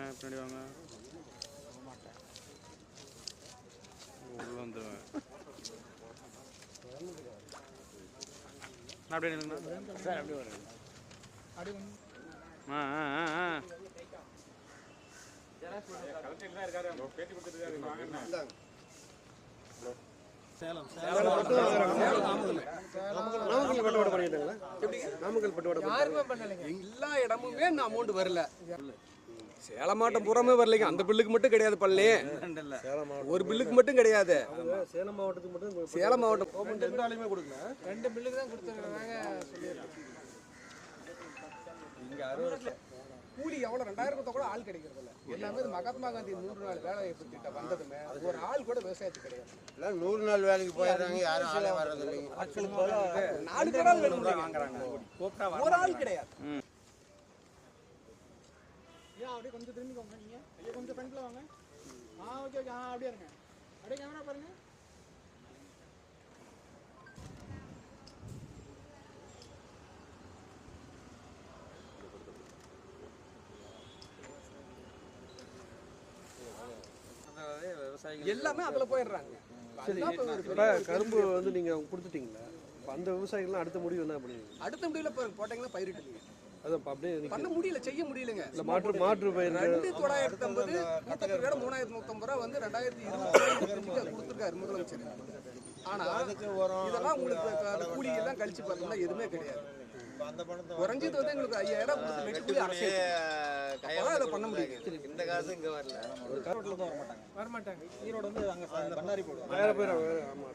பின்னாடி வாங்க. உள்ள வந்துடுவேன். அப்படியே நில்லுங்கண்ணா. சார் அப்படியே வருங்க. ஆ ஆ ஆ ஆ எல்லா இடமுமே அமௌண்ட் வரல. சேலம் மாவட்டம் பூராமே வரலைங்க. அந்த பில்லுக்கு மட்டும் கிடையாது பழனி. ஒரு பில்லுக்கு மட்டும் கிடையாது. சேலம் மாவட்டத்துக்கு மட்டும் சேலம் மாவட்டம் கொடுக்கல. 2 பில்லுக்கு தான் கொடுத்துருக்காங்க. கூலி எவ்வளோ 2000 கூட ஆள் கிடைக்கிறது இல்லை. எல்லாமே மகாத்மா காந்தி 100 நாள் வேலை திட்டம் வந்ததுமே ஒரு ஆள் கூட விவசாயத்துக்கு கிடையாது. எல்லாம் 100 நாள் வேலைக்கு போயிடுறாங்க. யாரும் ஆளே வர்றது இல்லைங்க. 4 பேரால் வாங்குறாங்க. ஒரு ஆள் கிடையாது. ஏன் அப்படியே கொஞ்சம் திரும்பிக்கோங்க. நீங்கள் ஐயா கொஞ்சம் ஃப்ரண்ட்டில் வாங்க. Okay okay. அப்படியே இருங்க. அப்படியே கேமரா பாருங்க. எல்லாமே அதில் போயிடுறாங்க. கரும்பு வந்து நீங்க கொடுத்துட்டீங்களா? அந்த விவசாயிகள்லாம் அடுத்த முடிவு என்ன பண்ணுவீங்க? அடுத்த முடியல போட்டீங்கன்னா பயிரிட்டுங்க. அதான் அப்படியே பண்ண முடியல, செய்ய முடியலங்க. இல்ல மாற்று பயிர் 2950 3150 ரூபா வந்து 2020 கொடுத்துருக்காரு முதலமைச்சர். ஆனா இதெல்லாம் உங்களுக்கு கூலி எல்லாம் கழிச்சு பார்த்தோம்னா எதுவுமே கிடையாது. குறைஞ்சது வந்து எங்களுக்கு 5000 கொடுத்து வெட்டுக்கூலி அரசு அதை பண்ண முடியும். இந்த காசு இங்க வரல. ஒரு கரோட்டில் தான் வரமாட்டாங்க. ஈரோடு வந்து அங்கே பண்ணாரி போடுவோம். வேற பேர் ஆமா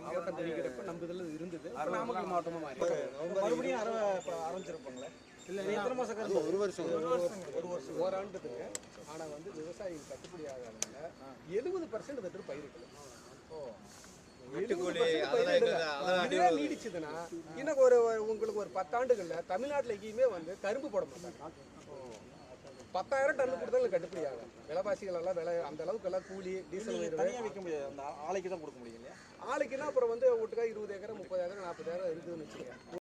மாவட்டம் தெரிவிக்கிறப்ப நம்ம இதில் இருந்தது. நாமக்கல் மாவட்டமாக மாறி மறுபடியும் ஆரம்பிச்சிருப்பாங்களே. இல்லை எத்தனை மாதம்? ஒரு வருஷம் ஓராண்டுக்கு. ஆனால் வந்து விவசாயிகள் கட்டுப்படி ஆகாதனால 70% தட்டு பயிரிடல. நீடிச்சதுன்னா இன்னும் உங்களுக்கு ஒரு 10 ஆண்டுகள்ல தமிழ்நாட்டில் எங்கேயுமே வந்து கரும்பு போட மாட்டாங்க. 10,000 டன் கொடுத்தாலும் கட்டுப்படி ஆகும். விலைவாசிகள் எல்லாம் விலை அந்த அளவுக்கு எல்லாம் கூலி டீசல் தனியாக விற்க முடியாது. அந்த ஆலைக்கு தான் கொடுக்க முடியும் இல்லையா? ஆலைக்குன்னா அப்புறம் வந்து ஒட்டுக்கா 20 ஏக்கர் 30 ஏக்கர் 40 ஏக்கர் இருக்குதுன்னு வச்சுக்கோங்க.